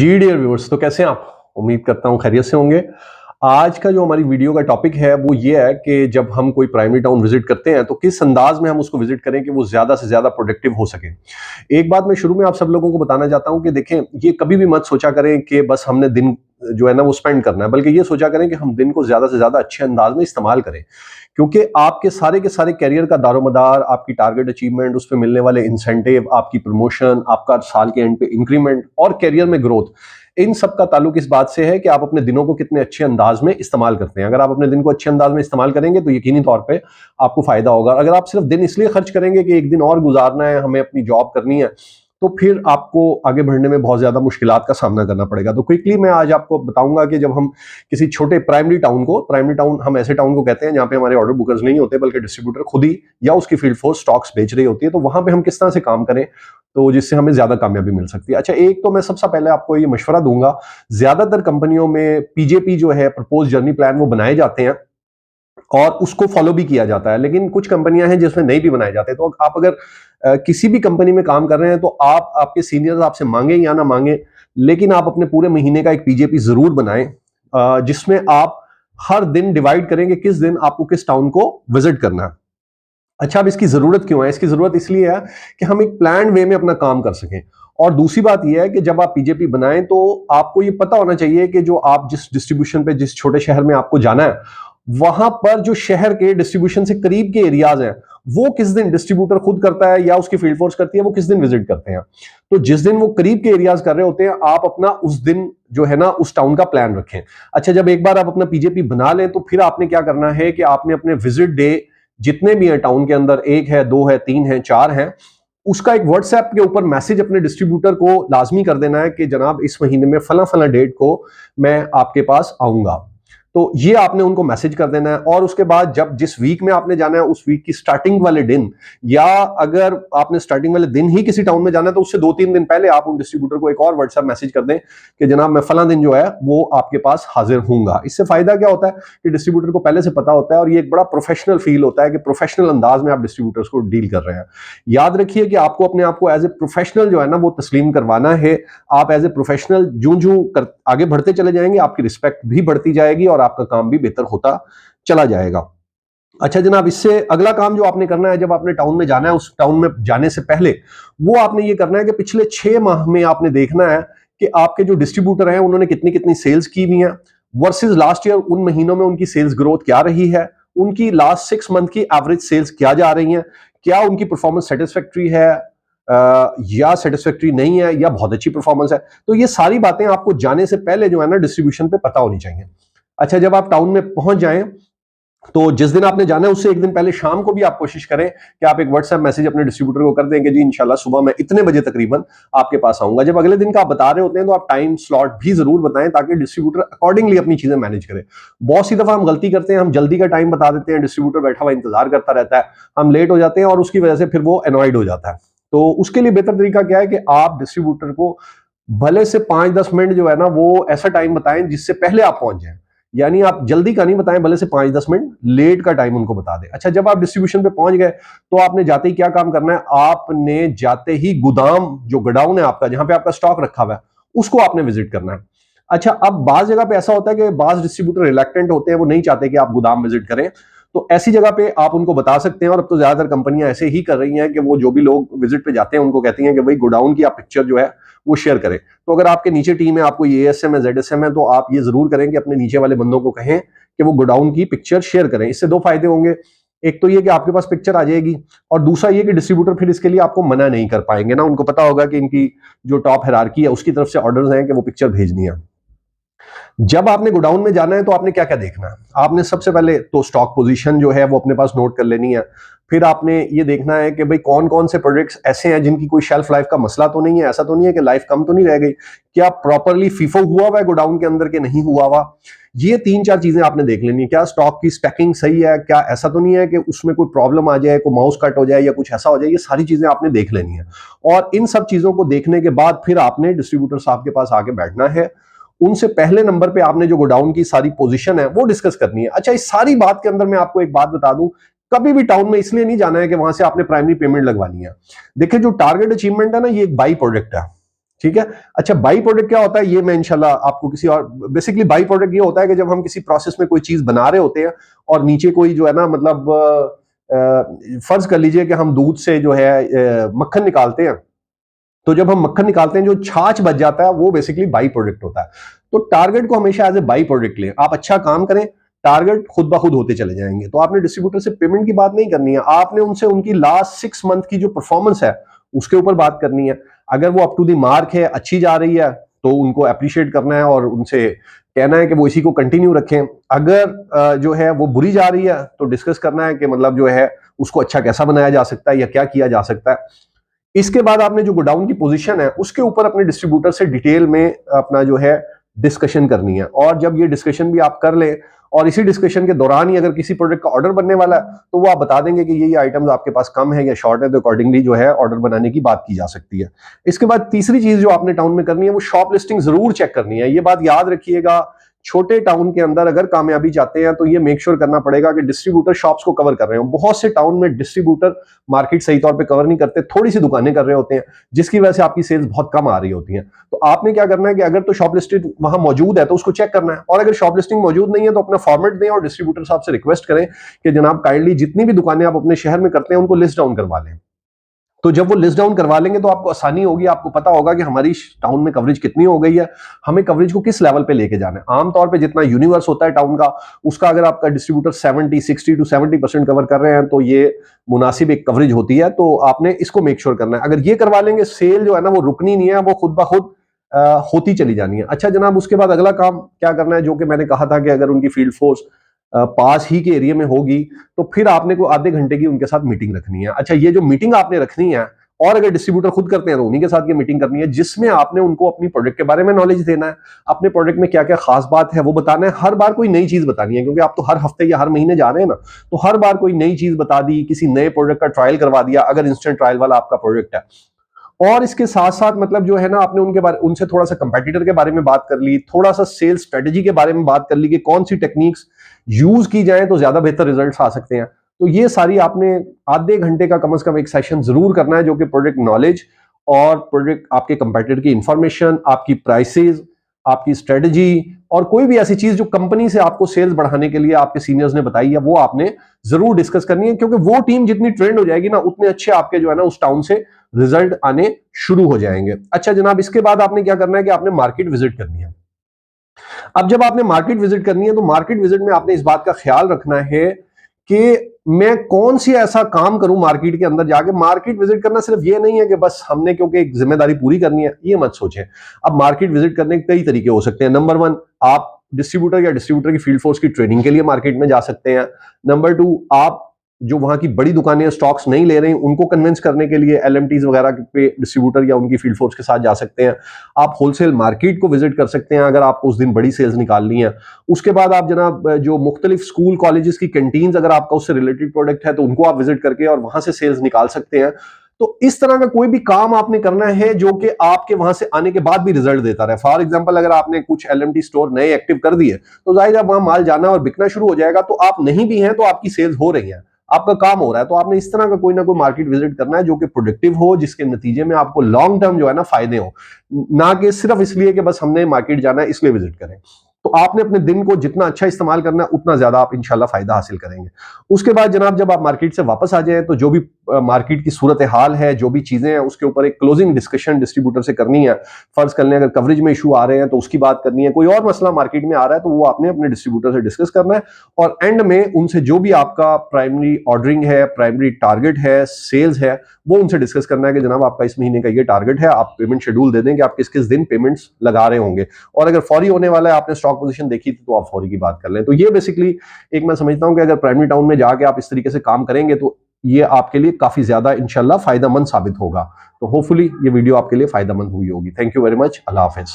जी dear viewers, तो कैसे हैं आप? उम्मीद करता हूं खैरियत से होंगे। आज का जो हमारी वीडियो का टॉपिक है वो ये है कि जब हम कोई प्राइमरी टाउन विजिट करते हैं तो किस अंदाज में हम उसको विजिट करें कि वो ज्यादा से ज्यादा प्रोडक्टिव हो सके। एक बात मैं शुरू में आप सब लोगों को बताना चाहता हूं कि देखें, ये कभी भी मत सोचा करें कि बस हमने दिन जो है ना वो स्पेंड करना है, बल्कि ये सोचा करें कि हम दिन को ज्यादा से ज्यादा अच्छे अंदाज में इस्तेमाल करें। क्योंकि आपके सारे के सारे करियर का दारोमदार आपकी टारगेट अचीवमेंट, उस पर मिलने वाले इंसेंटिव, आपकी प्रमोशन, आपका साल के एंड पे इंक्रीमेंट और करियर में ग्रोथ, इन सब का ताल्लुक इस बात से है कि आप अपने दिनों को कितने अच्छे अंदाज में इस्तेमाल करते हैं। अगर आप अपने दिन को अच्छे अंदाज में इस्तेमाल करेंगे तो यकीनी तौर पे आपको फायदा होगा। अगर आप सिर्फ दिन इसलिए खर्च करेंगे कि एक दिन और गुजारना है, हमें अपनी जॉब करनी है, तो फिर आपको आगे बढ़ने में बहुत ज्यादा मुश्किलात का सामना करना पड़ेगा। तो क्विकली मैं आज आपको बताऊंगा कि जब हम किसी छोटे प्राइमरी टाउन हम ऐसे टाउन को कहते हैं जहां पे हमारे ऑर्डर बुकर्स नहीं होते बल्कि डिस्ट्रीब्यूटर खुद ही या उसकी फील्ड फोर्स स्टॉक्स बेच रही होती है, तो वहां पे हम किस तरह से काम करें तो जिससे हमें ज्यादा कामयाबी मिल सकती है। अच्छा, एक तो मैं सबसे पहले आपको ये मशवरा दूंगा, ज्यादातर कंपनियों में पीजेपी जो है, प्रपोज जर्नी प्लान, वो बनाए जाते हैं और उसको फॉलो भी किया जाता है, लेकिन कुछ कंपनियां हैं जिसमें नहीं भी बनाए जाते। तो आप अगर किसी भी कंपनी में काम कर रहे हैं तो आप, आपके सीनियर्स आपसे मांगे या ना मांगे, लेकिन आप अपने पूरे महीने का एक पीजेपी जरूर बनाएं, जिसमें आप हर दिन डिवाइड करेंगे किस दिन आपको किस टाउन को विजिट करना है। अच्छा, अब इसकी जरूरत क्यों है? इसकी जरूरत इसलिए है कि हम एक प्लान वे में अपना काम कर सकें। और दूसरी बात यह है कि जब आप पीजेपी बनाएं तो आपको ये पता होना चाहिए कि जो आप जिस डिस्ट्रीब्यूशन पे, जिस छोटे शहर में आपको जाना है, वहां पर जो शहर के डिस्ट्रीब्यूशन से करीब के एरियाज हैं, वो किस दिन डिस्ट्रीब्यूटर खुद करता है या उसकी फील्ड फोर्स करती है, वो किस दिन विजिट करते हैं। तो जिस दिन वो करीब के एरियाज कर रहे होते हैं, आप अपना उस दिन जो है ना उस टाउन का प्लान रखें। अच्छा, जब एक बार आप अपना पीजेपी बना लें तो फिर आपने क्या करना है कि आपने अपने विजिट डे जितने भी हैं टाउन के अंदर, एक है, दो है, तीन है, चार है, उसका एक व्हाट्सएप के ऊपर मैसेज अपने डिस्ट्रीब्यूटर को लाजमी कर देना है कि जनाब इस महीने में फला फला डेट को मैं आपके पास आऊंगा। तो ये आपने उनको मैसेज कर देना है। और उसके बाद जब जिस वीक में आपने जाना है उस वीक की स्टार्टिंग वाले दिन, या अगर आपने स्टार्टिंग वाले दिन ही किसी टाउन में जाना है तो उससे 2-3 दिन पहले आप उन डिस्ट्रीब्यूटर को एक और व्हाट्सएप मैसेज कर दें कि जनाब मैं फला दिन जो है वो आपके पास हाजिर हूंगा। इससे फायदा क्या होता है कि डिस्ट्रीब्यूटर को पहले से पता होता है और ये एक बड़ा प्रोफेशनल फील होता है कि प्रोफेशनल अंदाज में आप डिस्ट्रीब्यूटर्स को डील कर रहे हैं। याद रखिए कि आपको अपने आप को एज ए प्रोफेशनल जो है ना वो तस्लीम करवाना है। आप एज ए प्रोफेशनल जूं जूं आगे बढ़ते चले जाएंगे, आपकी रिस्पेक्ट भी बढ़ती जाएगी और आपका काम भी बेहतर होता चला जाएगा। अच्छा जनाब, इससे अगला काम जो आपने करना है, जब आपने टाउन में जाना है, उस टाउन में जाने से पहले वो आपने ये करना है कि पिछले 6 माह में आपने देखना है कि आपके जो डिस्ट्रीब्यूटर हैं उन्होंने कितनी कितनी सेल्स की हुई हैं वर्सेस लास्ट ईयर। उन महीनों में उनकी सेल्स ग्रोथ क्या रही है, उनकी लास्ट 6 मंथ की एवरेज सेल्स क्या जा रही हैं, क्या उनकी परफॉर्मेंस सेटिस्फैक्ट्री है या सेटिस्फैक्ट्री नहीं है या बहुत अच्छी परफॉर्मेंस है। तो ये सारी बातें आपको जाने से पहले जो है ना डिस्ट्रीब्यूशन पे पता होनी चाहिए। अच्छा, जब आप टाउन में पहुंच जाएं तो जिस दिन आपने जाना है उससे एक दिन पहले शाम को भी आप कोशिश करें कि आप एक व्हाट्सएप मैसेज अपने डिस्ट्रीब्यूटर को कर दें कि जी इंशाल्लाह सुबह मैं इतने बजे तकरीबन आपके पास आऊंगा। जब अगले दिन का आप बता रहे होते हैं तो आप टाइम स्लॉट भी जरूर बताएं ताकि डिस्ट्रीब्यूटर अकॉर्डिंगली अपनी चीजें मैनेज करे। बहुत सी दफा हम गलती करते हैं, हम जल्दी का टाइम बता देते हैं, डिस्ट्रीब्यूटर बैठा हुआ इंतजार करता रहता है, हम लेट हो जाते हैं और उसकी वजह से फिर वो एनॉयड हो जाता है। तो उसके लिए बेहतर तरीका क्या है कि आप डिस्ट्रीब्यूटर को भले से 5-10 मिनट जो है ना वो ऐसा टाइम बताएं जिससे पहले आप पहुंच जाएं। यानी आप जल्दी का नहीं बताएं, भले से 5-10 मिनट लेट का टाइम उनको बता दें। अच्छा, जब आप डिस्ट्रीब्यूशन पे पहुंच गए तो आपने जाते ही क्या काम करना है, आपने जाते ही गोदाम, जो गोडाउन है आपका जहां पे आपका स्टॉक रखा हुआ है, उसको आपने विजिट करना है। अच्छा, अब बाज जगह पे ऐसा होता है कि बाज डिस्ट्रीब्यूटर रिलैक्टेंट होते हैं, वो नहीं चाहते कि आप गोदाम विजिट करें। तो ऐसी जगह पे आप उनको बता सकते हैं, और अब तो ज्यादातर कंपनियां ऐसे ही कर रही हैं कि वो जो भी लोग विजिट पे जाते हैं उनको कहती हैं कि भाई गोडाउन की आप पिक्चर जो है वो शेयर करें। तो अगर आपके नीचे टीम है, आपको एएसएम है, जेडएसएम है, तो आप ये जरूर करें कि अपने नीचे वाले बंदों को कहें कि वो गोडाउन की पिक्चर शेयर करें। इससे 2 फायदे होंगे, एक तो ये कि आपके पास पिक्चर आ जाएगी, और दूसरा ये कि डिस्ट्रीब्यूटर फिर इसके लिए आपको मना नहीं कर पाएंगे ना, उनको पता होगा कि इनकी जो टॉप हायरार्की है उसकी तरफ से ऑर्डर्स हैं कि वो पिक्चर भेजनी है। जब आपने गोडाउन में जाना है तो आपने क्या क्या देखना है, आपने सबसे पहले तो स्टॉक पोजीशन जो है वो अपने पास नोट कर लेनी है। फिर आपने ये देखना है कि भाई कौन कौन से प्रोडक्ट्स ऐसे हैं जिनकी कोई शेल्फ लाइफ का मसला तो नहीं है, ऐसा तो नहीं है कि लाइफ कम तो नहीं रह गई, क्या प्रॉपरली फीफो हुआ हुआ है गोडाउन के अंदर के नहीं हुआ हुआ। ये 3-4 चीजें आपने देख लेनी है। क्या स्टॉक की स्टैकिंग सही है, क्या ऐसा तो नहीं है कि उसमें कोई प्रॉब्लम आ जाए, कोई माउस कट हो जाए या कुछ ऐसा हो जाए, ये सारी चीजें आपने देख लेनी है। और इन सब चीजों को देखने के बाद फिर आपने डिस्ट्रीब्यूटर साहब के पास आके बैठना है। उनसे पहले नंबर पे आपने जो गोडाउन की सारी पोजीशन है वो डिस्कस करनी है। अच्छा, इस सारी बात के अंदर मैं आपको एक बात बता दूं, कभी भी टाउन में इसलिए नहीं जाना है कि वहां से आपने प्राइमरी पेमेंट लगवानी है। देखिए, जो टारगेट अचीवमेंट है ना, ये एक बाई प्रोडक्ट है। ठीक है। अच्छा, बाई प्रोडक्ट क्या होता है ये मैं इंशाल्लाह आपको किसी और, बेसिकली बाई प्रोडक्ट ये होता है कि जब हम किसी प्रोसेस में कोई चीज बना रहे होते हैं और नीचे कोई जो है ना, मतलब फर्ज कर लीजिए कि हम दूध से जो है मक्खन निकालते हैं, तो जब हम मक्खन निकालते हैं जो छाछ बच जाता है वो बेसिकली बाई प्रोडक्ट होता है। तो टारगेट को हमेशा एज ए बाई प्रोडक्ट लें, आप अच्छा काम करें, टारगेट खुद ब खुद होते चले जाएंगे। तो आपने डिस्ट्रीब्यूटर से पेमेंट की बात नहीं करनी है, आपने उनसे उनकी लास्ट 6 मंथ की जो परफॉर्मेंस है उसके ऊपर बात करनी है। अगर वो अप टू द मार्क है, अच्छी जा रही है, तो उनको अप्रिशिएट करना है और उनसे कहना है कि वो इसी को कंटिन्यू रखें। अगर जो है वो बुरी जा रही है तो डिस्कस करना है कि मतलब जो है उसको अच्छा कैसा बनाया जा सकता है या क्या किया जा सकता है। इसके बाद आपने जो गोडाउन की पोजीशन है उसके ऊपर अपने डिस्ट्रीब्यूटर से डिटेल में अपना जो है डिस्कशन करनी है। और जब ये डिस्कशन भी आप कर लें और इसी डिस्कशन के दौरान ही अगर किसी प्रोडक्ट का ऑर्डर बनने वाला है तो वो आप बता देंगे कि ये आइटम्स आपके पास कम है या शॉर्ट है, तो अकॉर्डिंगली जो है ऑर्डर बनाने की बात की जा सकती है। इसके बाद तीसरी चीज जो आपने टाउन में करनी है वो शॉप लिस्टिंग जरूर चेक करनी है। ये बात याद रखिएगा, छोटे टाउन के अंदर अगर कामयाबी चाहते हैं तो ये मेक श्योर करना पड़ेगा कि डिस्ट्रीब्यूटर शॉप्स को कवर कर रहे हो। बहुत से टाउन में डिस्ट्रीब्यूटर मार्केट सही तौर पे कवर नहीं करते, थोड़ी सी दुकानें कर रहे होते हैं जिसकी वजह से आपकी सेल्स बहुत कम आ रही होती हैं। तो आपने क्या करना है कि अगर तो शॉप लिस्टेड वहां मौजूद है तो उसको चेक करना है, और अगर शॉप लिस्टिंग मौजूद नहीं है तो अपना फॉर्मेट दें और डिस्ट्रीब्यूटर साहब से रिक्वेस्ट करें कि जनाब काइंडली जितनी भी दुकानें आप अपने शहर में करते हैं उनको लिस्ट डाउन करवा लें। तो जब वो लिस्ट डाउन करवा लेंगे तो आपको आसानी होगी, आपको पता होगा कि हमारी टाउन में कवरेज कितनी हो गई है, हमें कवरेज को किस लेवल पे लेके जाना है। आमतौर पे जितना यूनिवर्स होता है टाउन का, उसका अगर आपका डिस्ट्रीब्यूटर 60 टू 70% कवर कर रहे हैं तो ये मुनासिब एक कवरेज होती है। तो आपने इसको मेक श्योर करना है। अगर ये करवा लेंगे, सेल जो है ना वो रुकनी नहीं है, वो खुद ब खुद होती चली जानी है। अच्छा जनाब, उसके बाद अगला काम क्या करना है, जो कि मैंने कहा था कि अगर उनकी फील्ड फोर्स पास ही के एरिया में होगी तो फिर आपने को आधे घंटे की उनके साथ मीटिंग रखनी है। अच्छा, ये जो मीटिंग आपने रखनी है, और अगर डिस्ट्रीब्यूटर खुद करते हैं तो उन्हीं के साथ ये मीटिंग करनी है, जिसमें आपने उनको अपनी प्रोडक्ट के बारे में नॉलेज देना है, अपने प्रोडक्ट में क्या क्या खास बात है वो बताना है। हर बार कोई नई चीज बतानी है, क्योंकि आप तो हर हफ्ते या हर महीने जा रहे हैं ना, तो हर बार कोई नई चीज बता दी, किसी नए प्रोडक्ट का ट्रायल करवा दिया अगर इंस्टेंट ट्रायल वाला आपका प्रोडक्ट है। और इसके साथ साथ मतलब जो है ना, आपने उनके बारे उनसे थोड़ा सा कंपेटिटर के बारे में बात कर ली, थोड़ा सा सेल्स स्ट्रेटेजी के बारे में बात कर ली कि कौन सी टेक्निक्स यूज की जाए तो ज्यादा बेहतर रिजल्ट्स आ सकते हैं। तो ये सारी आपने आधे घंटे का कम से कम एक सेशन जरूर करना है, जो कि प्रोडक्ट नॉलेज और प्रोडक्ट आपके कंपेटिटर की इंफॉर्मेशन, आपकी प्राइसेस, आपकी स्ट्रेटेजी और कोई भी ऐसी चीज जो कंपनी से आपको सेल्स बढ़ाने के लिए आपके सीनियर्स ने बताई है वो आपने जरूर डिस्कस करनी है। क्योंकि वो टीम जितनी ट्रेंड हो जाएगी ना, उतने अच्छे आपके जो है ना उस टाउन से रिजल्ट आने शुरू हो जाएंगे। अच्छा जनाब, इसके बाद आपने क्या करना है कि आपने मार्केट विजिट करनी है। अब जब आपने मार्केट विजिट करनी है तो मार्केट विजिट में आपने इस बात का ख्याल रखना है कि मैं कौन सी ऐसा काम करूं मार्केट के अंदर जाके। मार्केट विजिट करना सिर्फ ये नहीं है कि बस हमने क्योंकि एक जिम्मेदारी पूरी करनी है, ये मत सोचें। अब मार्केट विजिट करने के कई तरीके हो सकते हैं। नंबर 1, आप डिस्ट्रीब्यूटर या डिस्ट्रीब्यूटर की फील्ड फोर्स की ट्रेनिंग के लिए मार्केट में जा सकते हैं। नंबर 2, आप जो वहां की बड़ी दुकानें स्टॉक्स नहीं ले रही उनको कन्विंस करने के लिए एलएमटीज वगैरह पे डिस्ट्रीब्यूटर या उनकी फील्ड फोर्स के साथ जा सकते हैं। आप होलसेल मार्केट को विजिट कर सकते हैं अगर आपको उस दिन बड़ी सेल्स निकालनी है। उसके बाद आप जनाब जो मुख्तलिफ स्कूल कॉलेजेस की कैंटीन्स, अगर आपका उससे रिलेटेड प्रोडक्ट है तो उनको आप विजिट करके और वहां से सेल्स निकाल सकते हैं। तो इस तरह का कोई भी काम आपने करना है जो कि आपके वहां से आने के बाद भी रिजल्ट देता रहे। फॉर एग्जांपल, अगर आपने कुछ एलएमटी स्टोर नए एक्टिव कर दिए तो जाहिर है वहां माल जाना और बिकना शुरू हो जाएगा। तो आप नहीं भी हैं तो आपकी सेल्स हो रही है, आपका काम हो रहा है। तो आपने इस तरह का कोई ना कोई मार्केट विजिट करना है जो कि प्रोडक्टिव हो, जिसके नतीजे में आपको लॉन्ग टर्म जो है ना फायदे हो, ना कि सिर्फ इसलिए कि बस हमने मार्केट जाना है इसलिए विजिट करें। तो आपने अपने दिन को जितना अच्छा इस्तेमाल करना है उतना ज्यादा आप इंशाल्लाह फायदा हासिल करेंगे। उसके बाद जनाब, जब आप मार्केट से वापस आ जाए तो जो भी मार्केट की सूरत हाल है, जो भी चीजें हैं, उसके ऊपर एक क्लोजिंग डिस्कशन डिस्ट्रीब्यूटर से करनी है। फर्ज कर लें अगर कवरेज में इशू आ रहे हैं तो उसकी बात करनी है, कोई और मसला मार्केट में आ रहा है तो वो आपने अपने डिस्ट्रीब्यूटर से डिस्कस करना है। और एंड में उनसे जो भी आपका प्राइमरी ऑर्डरिंग है, प्राइमरी टारगेट है, सेल्स है, वो उनसे डिस्कस करना है कि जनाब आपका इस महीने का ये टारगेट है, आप पेमेंट शेड्यूल दे दें कि आप किस किस दिन पेमेंट्स लगा रहे होंगे। और अगर फौरी होने वाला है, आपने स्टॉक पोजीशन देखी थी तो आप फौरी की बात कर लें। तो ये बेसिकली एक मैं समझता हूं कि अगर प्राइमरी टाउन में जाके आप इस तरीके से काम करेंगे तो ये आपके लिए काफी ज्यादा इंशाल्लाह फायदेमंद साबित होगा। तो होपफुली ये वीडियो आपके लिए फायदेमंद हुई होगी। Thank you very much. Allah Hafiz.